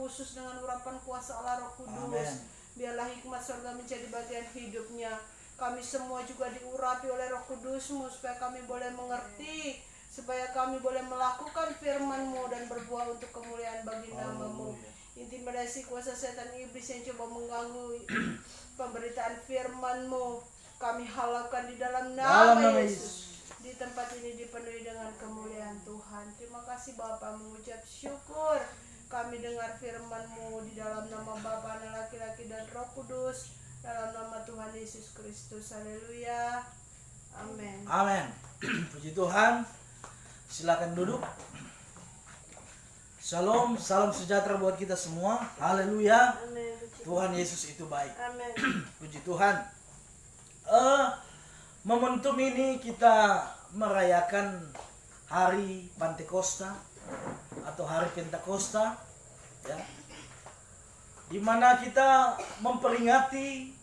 khusus dengan urapan kuasa Allah Roh Kudus. Biarlah hikmat surga menjadi bagian hidupnya. Kami semua juga diurapi oleh Roh Kudus-Mu supaya kami boleh mengerti, supaya kami boleh melakukan firman-Mu dan berbuah untuk kemuliaan bagi nama-Mu. Intimidasi kuasa setan iblis yang coba mengganggu pemberitaan firman-Mu, kami halaukan di dalam nama Yesus. Di tempat ini dipenuhi dengan kemuliaan Tuhan. Terima kasih Bapa, mengucap syukur kami dengar firman-Mu di dalam nama Bapa, Anak, Laki-laki dan Roh Kudus, dalam nama Tuhan Yesus Kristus. Haleluya. Amin. Amin. Puji Tuhan. Silakan duduk. Shalom, salam sejahtera buat kita semua. Haleluya. Amin. Tuhan Yesus itu baik. Amin. Puji Tuhan. Momentum ini kita merayakan hari Pantekosta atau hari Pentakosta, ya, di mana kita memperingati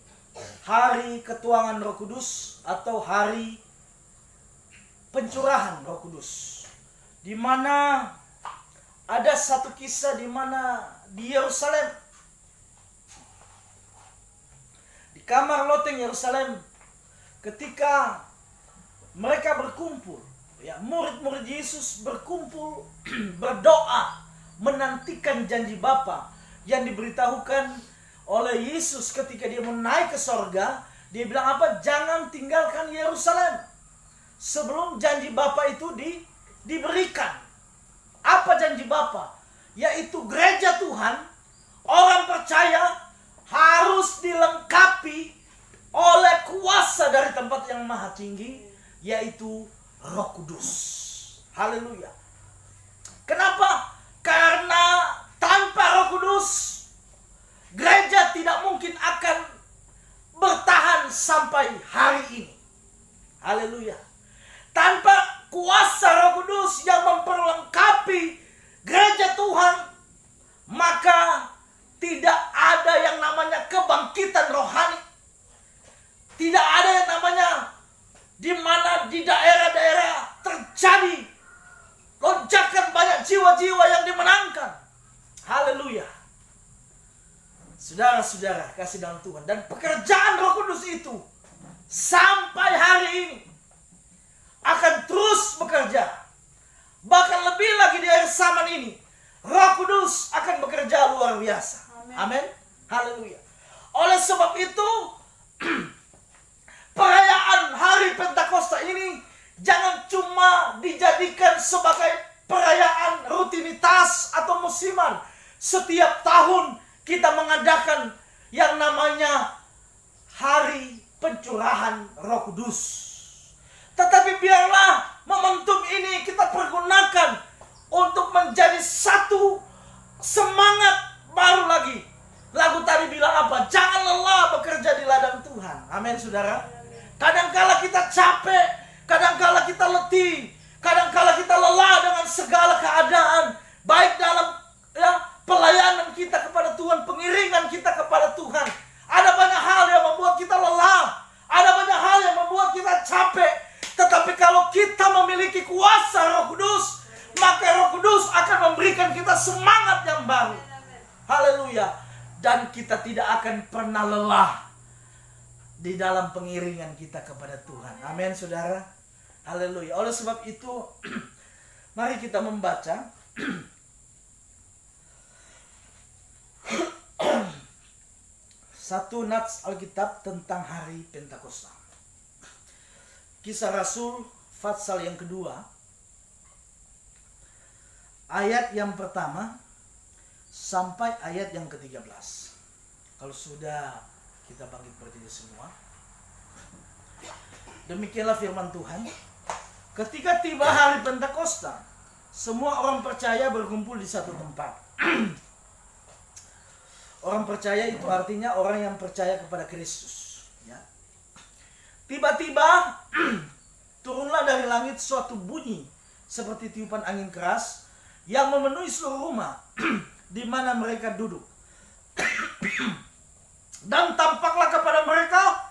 hari ketuangan Roh Kudus atau hari pencurahan Roh Kudus, di mana ada satu kisah di mana di Yerusalem, di kamar loteng Yerusalem, ketika mereka berkumpul, ya, murid-murid Yesus berkumpul berdoa menantikan janji Bapa yang diberitahukan oleh Yesus ketika dia mau naik ke sorga. Dia bilang apa? Jangan tinggalkan Yerusalem sebelum janji Bapa itu diberikan. Apa janji Bapa? Yaitu gereja Tuhan, orang percaya harus dilengkapi oleh kuasa dari tempat yang maha tinggi, yaitu Roh Kudus. Haleluya. Kenapa? Karena tanpa Roh Kudus, gereja tidak mungkin akan bertahan sampai hari ini. Haleluya. Tanpa kuasa Roh Kudus yang memperlengkapi gereja Tuhan, maka tidak ada yang namanya kebangkitan rohani. Tidak ada yang namanya di mana di daerah-daerah terjadi lonjakan banyak jiwa-jiwa yang dimenangkan. Haleluya. Saudara-saudara kasih dalam Tuhan, dan pekerjaan Roh Kudus itu sampai hari ini akan terus bekerja. Bahkan lebih lagi di akhir zaman ini, Roh Kudus akan bekerja luar biasa. Amin. Haleluya. Oleh sebab itu, perayaan hari Pentakosta ini jangan cuma dijadikan sebagai perayaan rutinitas atau musiman. Setiap tahun kita mengadakan yang namanya hari pencurahan Roh Kudus. Tetapi biarlah momentum ini kita pergunakan untuk menjadi satu semangat baru lagi. Lagu tadi bilang apa? Jangan lelah bekerja di ladang Tuhan. Amin, saudara. Kadangkala kita capek, kadangkala kita letih, kadangkala kita lelah dengan segala keadaan, baik dalam pelayanan kita kepada Tuhan, pengiringan kita kepada Tuhan. Ada banyak hal yang membuat kita lelah, ada banyak hal yang membuat kita capek. Tetapi kalau kita memiliki kuasa Roh Kudus, maka Roh Kudus akan memberikan kita semangat yang baru. Haleluya. Dan kita tidak akan pernah lelah di dalam pengiringan kita kepada Tuhan. Amin, saudara. Haleluya. Oleh sebab itu, mari kita membaca satu nats Alkitab tentang hari Pentakosta. Kisah Rasul pasal yang kedua, ayat yang pertama sampai ayat yang ke-13. Kalau sudah kita bangkit berdiri semua. Demikianlah firman Tuhan. Ketika tiba hari Pentakosta, semua orang percaya berkumpul di satu tempat. Orang percaya itu artinya orang yang percaya kepada Kristus, ya. Tiba-tiba turunlah dari langit suatu bunyi seperti tiupan angin keras yang memenuhi seluruh rumah di mana mereka duduk. Dan tampaklah kepada mereka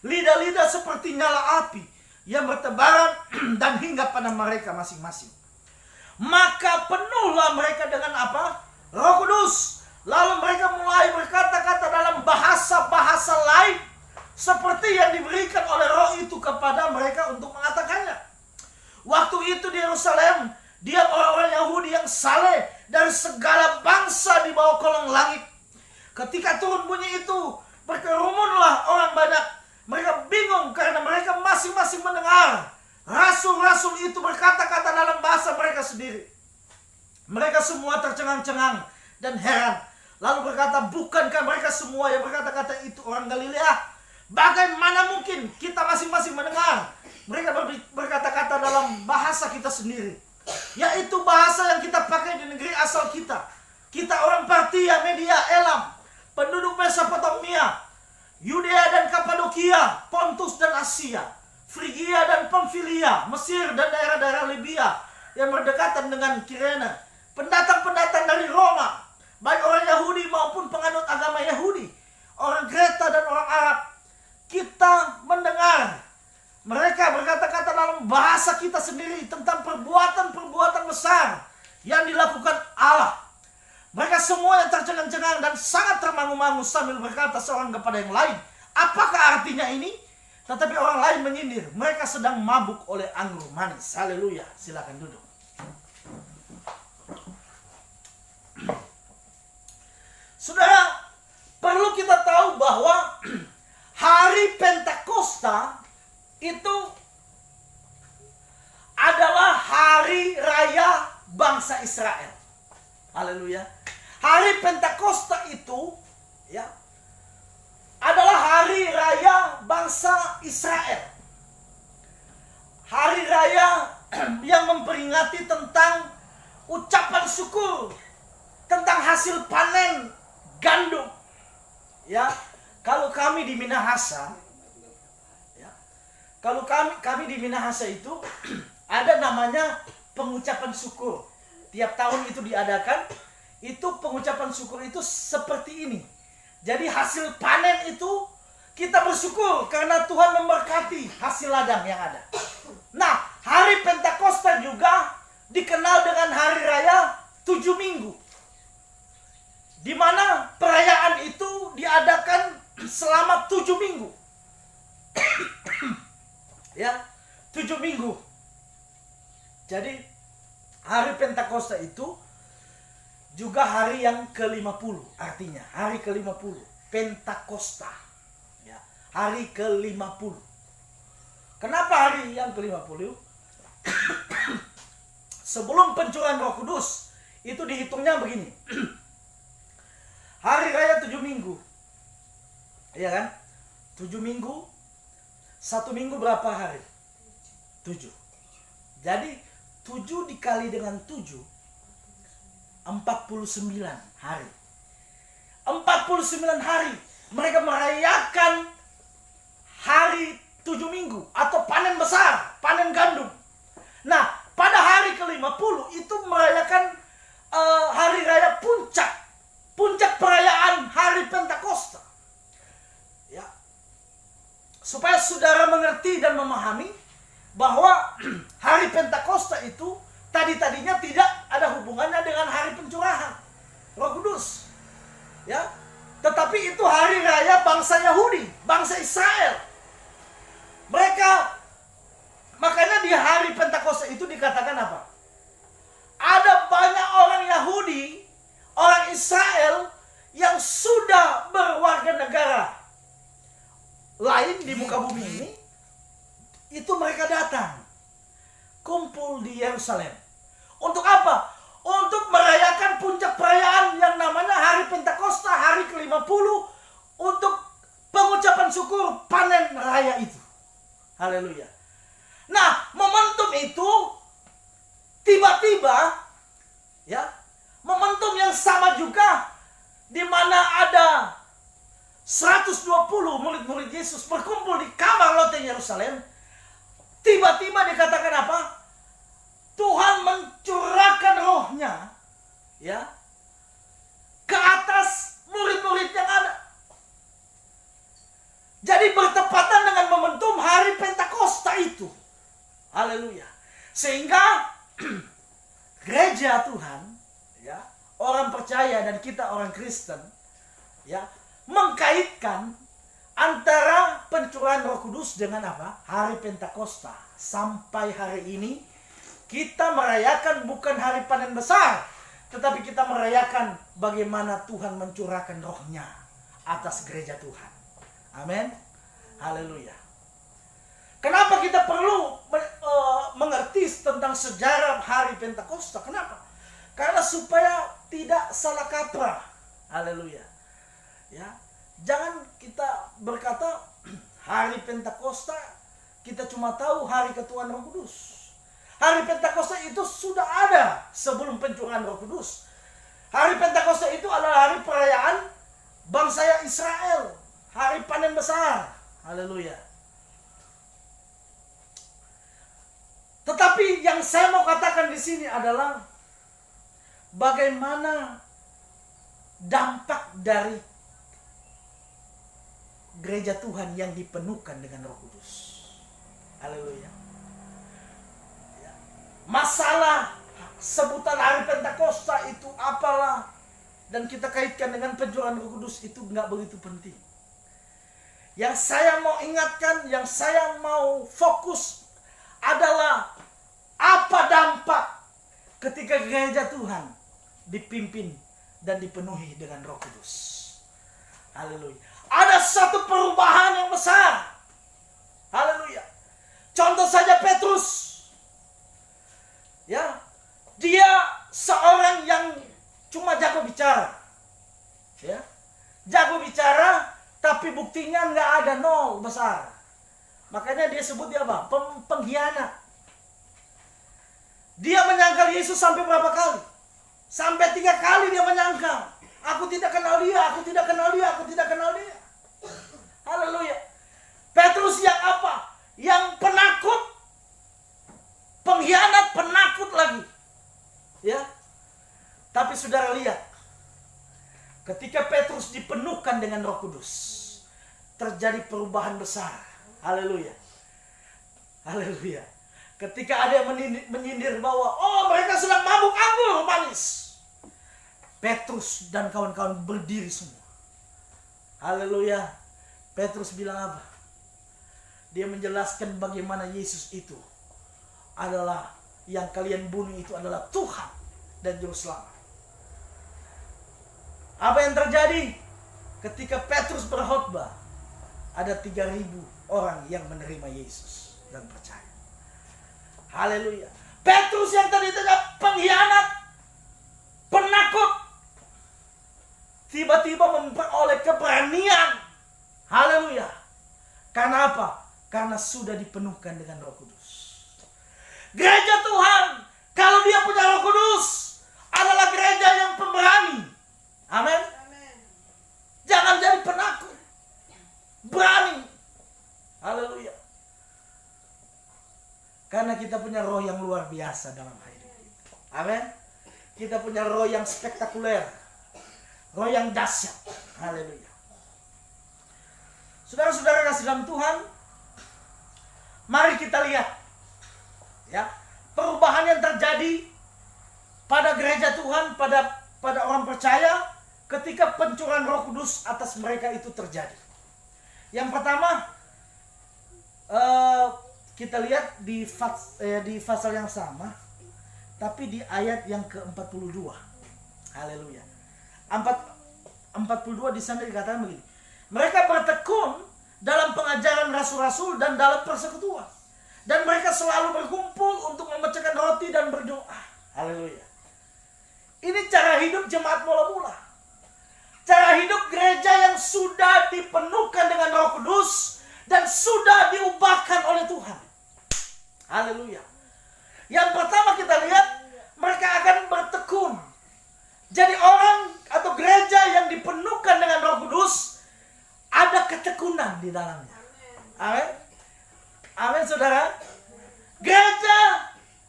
lidah-lidah seperti nyala api yang bertebaran dan hinggap pada mereka masing-masing. Maka penuhlah mereka dengan apa? Roh Kudus. Lalu mereka mulai berkata-kata dalam bahasa-bahasa lain seperti yang diberikan oleh Roh itu kepada mereka untuk mengatakannya. Waktu itu di Yerusalem, dia orang-orang Yahudi yang saleh dari segala bangsa di bawah kolong langit. Ketika turun bunyi itu, berkerumunlah orang banyak. Mereka bingung karena mereka masing-masing mendengar rasul-rasul itu berkata-kata dalam bahasa mereka sendiri. Mereka semua tercengang-cengang dan heran. Lalu berkata, bukankah mereka semua yang berkata-kata itu orang Galilea? Bagaimana mungkin kita masing-masing mendengar mereka berkata-kata dalam bahasa kita sendiri, yaitu bahasa yang kita pakai di negeri asal kita. Kita orang Partia, Media, Elam, penduduk Mesopotamia, Yudea dan Kapadokia, Pontus dan Asia, Frigia dan Pamfilia, Mesir dan daerah-daerah Libya yang berdekatan dengan Kirene, pendatang-pendatang dari Roma, baik orang Yahudi maupun penganut agama Yahudi, orang Kreta dan orang Arab. Kita mendengar mereka berkata-kata dalam bahasa kita sendiri tentang perbuatan-perbuatan besar yang dilakukan Allah. Mereka semua yang tercengang-cengang dan sangat termangu-mangu sambil berkata seorang kepada yang lain, apakah artinya ini? Tetapi orang lain menyindir, mereka sedang mabuk oleh anggur manis. Haleluya, silakan duduk. Saudara, perlu kita tahu bahwa hari Pentakosta itu adalah hari raya bangsa Israel. Haleluya. Hari Pentakosta itu ya adalah hari raya bangsa Israel. Hari raya yang memperingati tentang ucapan syukur tentang hasil panen gandum. Ya, kalau kami di Minahasa, ya, kalau kami di Minahasa itu ada namanya pengucapan syukur. Tiap tahun itu diadakan. Itu pengucapan syukur itu seperti ini. Jadi hasil panen itu kita bersyukur karena Tuhan memberkati hasil ladang yang ada. Nah, hari Pentakosta juga dikenal dengan hari raya 7 minggu. Di mana perayaan itu diadakan selama 7 minggu. Ya, 7 minggu. Jadi hari Pentakosta itu juga hari yang ke-50, artinya hari ke-50, Pentakosta. Ya, hari ke-50. Kenapa hari yang ke-50? Sebelum pencurahan Roh Kudus, itu dihitungnya begini. Hari raya 7 minggu. Iya kan? 7 minggu. 1 minggu berapa hari? 7. Jadi 7 dikali dengan 7, 49 hari. 49 hari mereka merayakan hari 7 minggu atau panen besar, panen gandum. Nah, pada hari ke-50 itu merayakan hari raya puncak perayaan hari Pentakosta. Ya. Supaya saudara mengerti dan memahami bahwa hari Pentakosta itu tadinya tidak ada hubungannya dengan hari pencurahan Roh Kudus. Ya. Tetapi itu hari raya bangsa Yahudi, bangsa Israel. Makanya di hari Pentakosta itu dikatakan apa? Ada banyak orang Yahudi, orang Israel yang sudah berwarga negara lain di muka bumi ini. Itu mereka datang kumpul di Yerusalem. Untuk apa? Untuk merayakan puncak perayaan yang namanya hari Pentakosta, hari ke-50, untuk pengucapan syukur panen raya itu. Haleluya. Nah, momentum itu tiba-tiba ya, momentum yang sama juga di mana ada 120 murid-murid Yesus berkumpul di kamar loteng Yerusalem. Tiba-tiba dikatakan apa? Tuhan mencurahkan rohnya ya ke atas murid-murid yang ada. Jadi bertepatan dengan momentum hari Pentakosta itu. Haleluya. Sehingga gereja Tuhan ya, orang percaya dan kita orang Kristen, ya, mengkaitkan antara pencurahan Roh Kudus dengan apa? Hari Pentakosta. Sampai hari ini kita merayakan bukan hari panen besar, tetapi kita merayakan bagaimana Tuhan mencurahkan rohnya atas gereja Tuhan. Amin. Haleluya. Kenapa kita perlu mengerti tentang sejarah hari Pentakosta? Kenapa? Karena supaya tidak salah kaprah. Haleluya. Ya, jangan kita berkata hari Pentakosta kita cuma tahu hari ketuaan Roh Kudus. Hari Pentakosta itu sudah ada sebelum pencurahan Roh Kudus. Hari Pentakosta itu adalah hari perayaan bangsa Israel, hari panen besar. Haleluya. Tetapi yang saya mau katakan di sini adalah bagaimana dampak dari gereja Tuhan yang dipenuhkan dengan Roh Kudus. Haleluya. Masalah sebutan hari Pentakosta itu apalah, dan kita kaitkan dengan pencurahan Roh Kudus itu nggak begitu penting. Yang saya mau ingatkan, yang saya mau fokus adalah apa dampak ketika gereja Tuhan dipimpin dan dipenuhi dengan Roh Kudus. Haleluya. Ada satu perubahan yang besar. Haleluya. Contoh saja Petrus. Ya, dia seorang yang cuma jago bicara. Ya. Jago bicara, tapi buktinya nggak ada, nol besar. Makanya dia sebut dia apa? Pengkhianat. Dia menyangkal Yesus sampai berapa kali? Sampai 3 kali dia menyangkal. Aku tidak kenal dia, aku tidak kenal dia, aku tidak kenal dia. Haleluya. Petrus yang apa? Yang penakut. Pengkhianat, penakut lagi. Ya. Tapi saudara lihat, ketika Petrus dipenuhkan dengan Roh Kudus, terjadi perubahan besar. Haleluya. Haleluya. Ketika ada yang menyindir bahwa mereka sedang mabuk anggur manis, Petrus dan kawan-kawan berdiri semua. Haleluya. Petrus bilang apa? Dia menjelaskan bagaimana Yesus itu adalah yang kalian bunuh, itu adalah Tuhan dan Juru Selamat. Apa yang terjadi? Ketika Petrus berkhotbah, ada 3.000 orang yang menerima Yesus dan percaya. Haleluya. Petrus yang tadi pengkhianat, penakut, tiba-tiba memperoleh keberanian. Haleluya. Karena apa? Karena sudah dipenuhkan dengan Roh Kudus. Gereja Tuhan, kalau dia punya Roh Kudus, adalah gereja yang pemberani. Amin. Jangan jadi penakut. Berani. Haleluya. Karena kita punya roh yang luar biasa dalam hidup kita. Amin. Kita punya roh yang spektakuler. Roh yang dahsyat. Haleluya. Saudara-saudara kasih dalam Tuhan, mari kita lihat ya, perubahan yang terjadi pada gereja Tuhan, pada orang percaya ketika pencurahan Roh Kudus atas mereka itu terjadi. Yang pertama, kita lihat di pasal yang sama, tapi di ayat yang ke-42. Haleluya. 42 di sana dikatakan begini. Mereka bertekun dalam pengajaran rasul-rasul dan dalam persekutuan. Dan mereka selalu berkumpul untuk memecahkan roti dan berdoa. Haleluya. Ini cara hidup jemaat mula-mula. Cara hidup gereja yang sudah dipenuhkan dengan Roh Kudus dan sudah diubahkan oleh Tuhan. Haleluya. Yang pertama kita lihat, mereka akan bertekun. Jadi orang atau gereja yang dipenuhkan dengan Roh Kudus, ada ketekunan di dalamnya. Amin. Amin, saudara. Gereja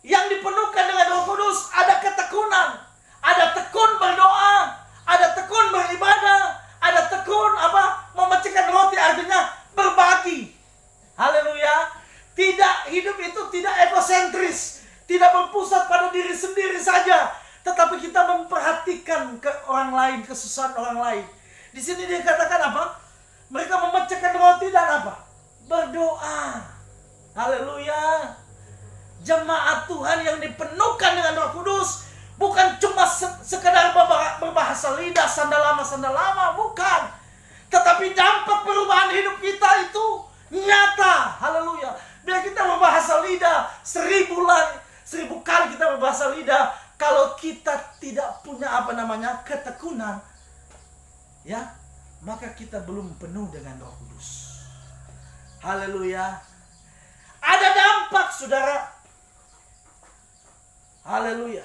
yang dipenuhkan dengan Roh Kudus, ada ketekunan. Ada tekun berdoa, ada tekun beribadah, ada tekun memecahkan roti, artinya berbagi. Haleluya. Hidup itu tidak egosentris, tidak berpusat pada diri sendiri saja, tetapi tetapi kita memperhatikan ke orang lain, kesusahan orang lain. Di sini dia katakan apa? Mereka memecahkan roti dan apa? Berdoa. Haleluya. Jemaat Tuhan yang dipenuhkan dengan Roh Kudus bukan cuma sekedar berbahasa lidah, sandal lama, bukan. Tetapi dampak perubahan hidup kita itu nyata. Haleluya. Biar kita berbahasa lidah 1000 kali kita berbahasa lidah, kalau kita tidak punya ketekunan, ya, maka kita belum penuh dengan Roh Kudus. Haleluya. Ada dampak, saudara. Haleluya.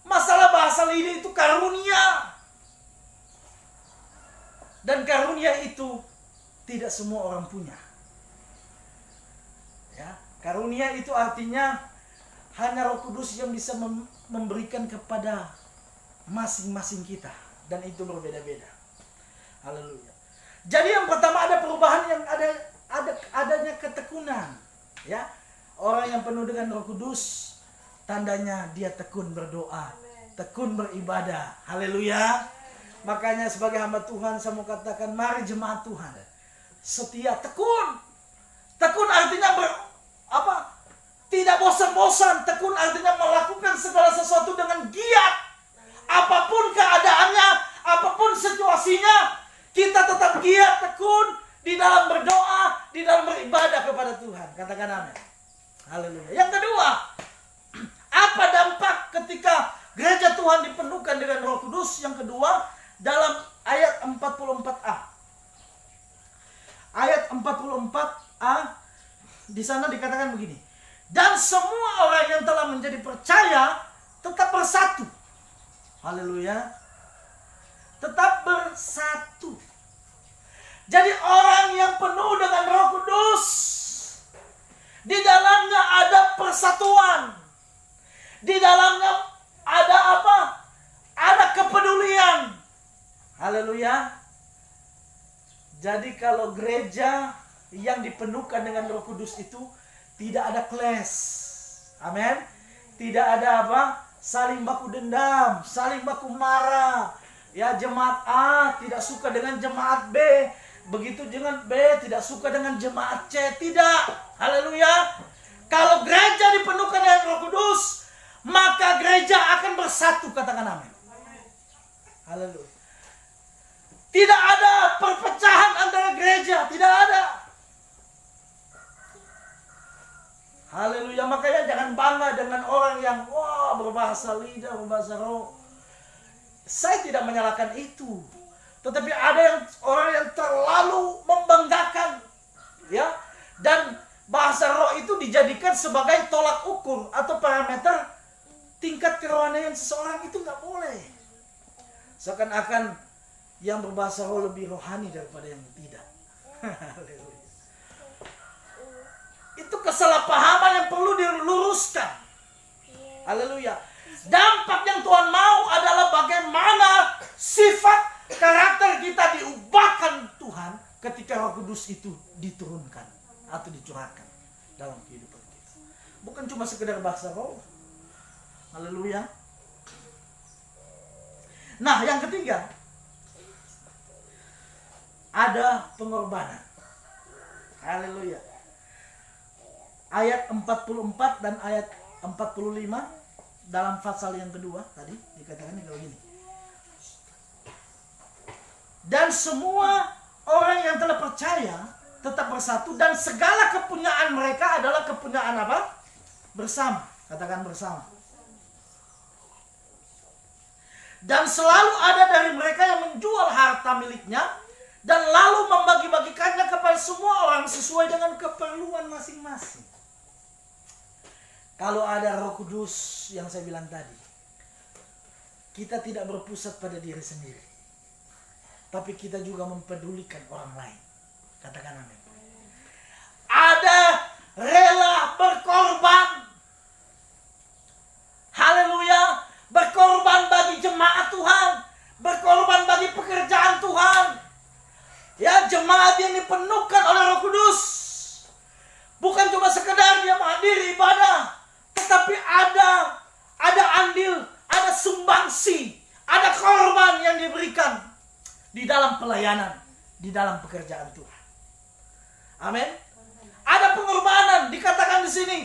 Masalah bahasa lidah itu karunia. Dan karunia itu tidak semua orang punya. Ya, karunia itu artinya hanya Roh Kudus yang bisa memberikan kepada masing-masing kita, dan itu berbeda-beda. Haleluya. Jadi yang pertama ada perubahan, yang adanya ketekunan. Ya, orang yang penuh dengan Roh Kudus tandanya dia tekun berdoa, tekun beribadah. Haleluya. Makanya sebagai hamba Tuhan saya mau katakan, mari jemaat Tuhan setia, tekun. Tekun artinya tidak bosan-bosan. Tekun artinya melakukan segala sesuatu dengan giat. Apapun keadaannya, apapun situasinya, kita tetap giat, tekun di dalam berdoa, di dalam beribadah kepada Tuhan. Katakan amin. Haleluya. Yang kedua, apa dampak ketika gereja Tuhan dipenuhkan dengan Roh Kudus? Yang kedua, dalam ayat 44a. Ayat 44a di sana dikatakan begini. Dan semua orang yang telah menjadi percaya tetap bersatu. Haleluya. Tetap bersatu. Jadi orang yang penuh dengan Roh Kudus, di dalamnya ada persatuan. Di dalamnya ada apa? Ada kepedulian. Haleluya. Jadi kalau gereja yang dipenuhkan dengan Roh Kudus itu tidak ada clash. Amin. Tidak ada apa? Saling baku dendam, saling baku marah. Ya, jemaat A tidak suka dengan jemaat B, begitu dengan B tidak suka dengan jemaat C. Tidak. Haleluya. Kalau gereja dipenuhkan dengan Roh Kudus, maka gereja akan bersatu. Katakan amin. Haleluya. Tidak ada perpecahan antara gereja, tidak ada. Haleluya. Makanya jangan bangga dengan orang yang berbahasa lidah, berbahasa roh. Saya tidak menyalahkan itu. Tetapi ada orang yang terlalu membanggakan, ya. Dan bahasa roh itu dijadikan sebagai tolak ukur atau parameter tingkat kerohanian seseorang. Itu nggak boleh. Seakan-akan yang berbahasa roh lebih rohani daripada yang tidak. Haleluya. Itu kesalahpahaman yang perlu diluruskan. Haleluya. Dampak yang Tuhan mau adalah bagaimana sifat karakter kita diubahkan Tuhan ketika Roh Kudus itu diturunkan atau dicurahkan dalam kehidupan kita. Bukan cuma sekedar bahasa roh. Haleluya. Nah, yang ketiga, ada pengorbanan. Haleluya. Ayat 44 dan ayat 45 dalam pasal yang kedua tadi dikatakan begini. Dan semua orang yang telah percaya tetap bersatu, dan segala kepunyaan mereka adalah kepunyaan apa? Bersama. Katakan bersama. Dan selalu ada dari mereka yang menjual harta miliknya dan lalu membagi-bagikannya kepada semua orang sesuai dengan keperluan masing-masing. Kalau ada Roh Kudus yang saya bilang tadi, kita tidak berpusat pada diri sendiri, tapi kita juga mempedulikan orang lain. Katakan amin. Ada rela berkorban. Haleluya. Berkorban bagi jemaat Tuhan, berkorban bagi pekerjaan Tuhan. Ya, jemaat yang dipenuhkan oleh Roh Kudus bukan cuma sekedar dia menghadiri ibadah, tetapi ada andil, ada sumbangsi, ada korban yang diberikan di dalam pelayanan, di dalam pekerjaan Tuhan. Amin. Ada pengorbanan, dikatakan di sini.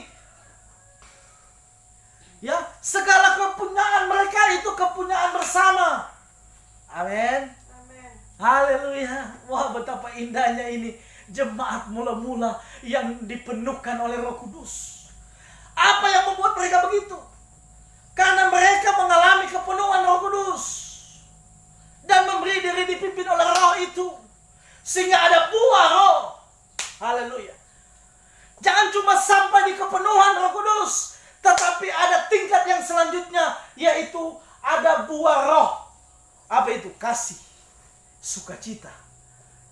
Ya, segala kepunyaan mereka itu kepunyaan bersama. Amin. Amin. Haleluya. Wah, betapa indahnya ini jemaat mula-mula yang dipenuhkan oleh Roh Kudus. Apa yang membuat mereka begitu? Karena mereka mengalami kepenuhan Roh Kudus dan memberi diri dipimpin oleh Roh itu, sehingga ada buah Roh. Haleluya. Jangan cuma sampai di kepenuhan Roh Kudus, tetapi ada tingkat yang selanjutnya, yaitu ada buah Roh. Apa itu? Kasih, sukacita,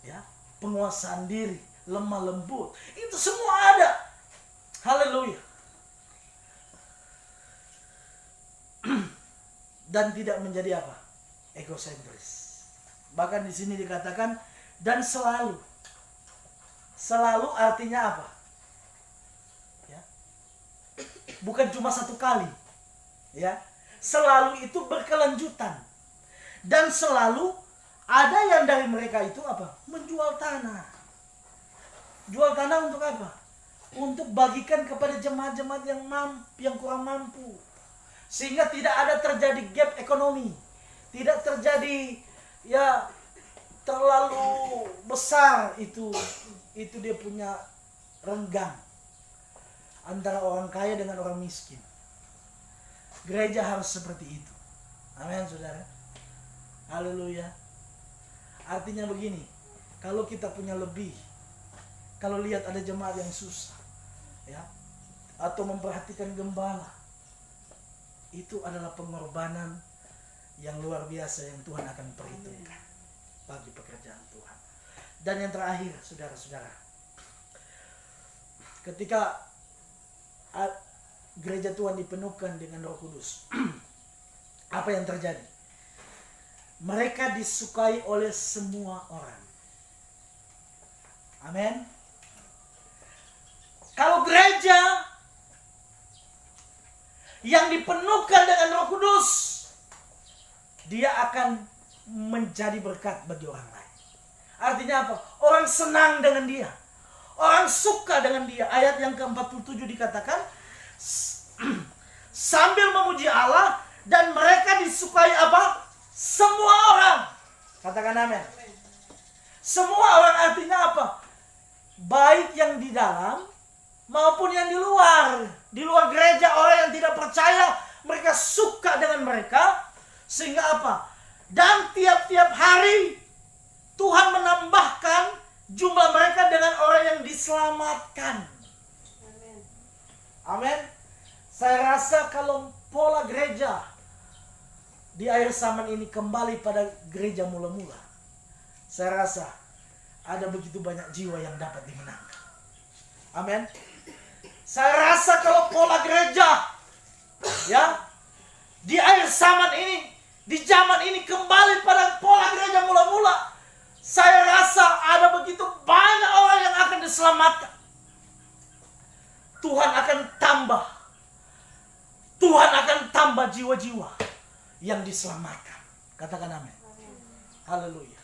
ya, penguasaan diri, lemah lembut. Itu semua ada. Haleluya. Dan tidak menjadi apa? Egosentris. Bahkan di sini dikatakan dan selalu. Selalu artinya apa? Ya. Bukan cuma satu kali. Ya. Selalu itu berkelanjutan. Dan selalu ada yang dari mereka itu apa? Menjual tanah. Jual tanah untuk apa? Untuk bagikan kepada jemaat-jemaat yang kurang mampu. Sehingga tidak ada terjadi gap ekonomi. Tidak terjadi ya terlalu besar itu dia punya renggang antara orang kaya dengan orang miskin. Gereja harus seperti itu. Amin, saudara. Haleluya. Artinya begini, kalau kita punya lebih, kalau lihat ada jemaat yang susah, ya, atau memperhatikan gembala, itu adalah pengorbanan yang luar biasa yang Tuhan akan perhitungkan bagi pekerjaan Tuhan. Dan yang terakhir, saudara-saudara, ketika gereja Tuhan dipenuhkan dengan Roh Kudus, apa yang terjadi? Mereka disukai oleh semua orang. Amin. Kalau gereja yang dipenuhkan dengan Roh Kudus, dia akan menjadi berkat bagi orang lain. Artinya apa? Orang senang dengan dia. Orang suka dengan dia. Ayat yang ke-47 dikatakan, sambil memuji Allah, dan mereka disukai apa? Semua orang. Katakan amin. Semua orang artinya apa? Baik yang di dalam maupun yang di luar. Di luar gereja, orang yang tidak percaya, mereka suka dengan mereka. Sehingga apa? Dan tiap-tiap hari Tuhan menambahkan jumlah mereka dengan orang yang diselamatkan. Amin. Amin. Saya rasa kalau pola gereja di akhir zaman ini kembali pada gereja mula-mula, saya rasa ada begitu banyak jiwa yang dapat dimenangkan. Amin. Saya rasa kalau pola gereja, ya, di akhir zaman ini, di zaman ini kembali pada pola gereja mula-mula, saya rasa ada begitu banyak orang yang akan diselamatkan. Tuhan akan tambah jiwa-jiwa yang diselamatkan. Katakan amin. Haleluya.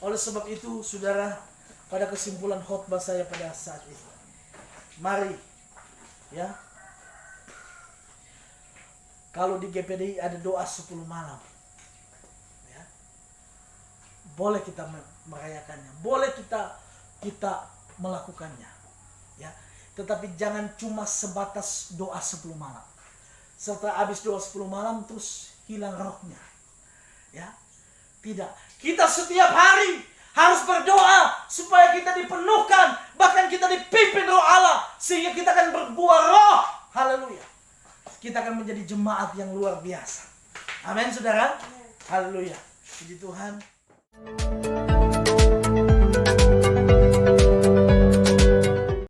Oleh sebab itu, saudara, pada kesimpulan khotbah saya pada saat ini, mari, ya, kalau di GPDI ada doa 10 malam, ya, boleh kita merayakannya, boleh kita melakukannya, ya. Tetapi jangan cuma sebatas doa 10 malam. Setelah habis doa 10 malam terus hilang rohnya, ya. Tidak. Kita setiap hari harus berdoa supaya kita dipenuhkan, bahkan kita dipimpin Roh Allah, sehingga kita akan berbuah roh. Haleluya. Kita akan menjadi jemaat yang luar biasa. Amin, saudara. Haleluya. Puji Tuhan.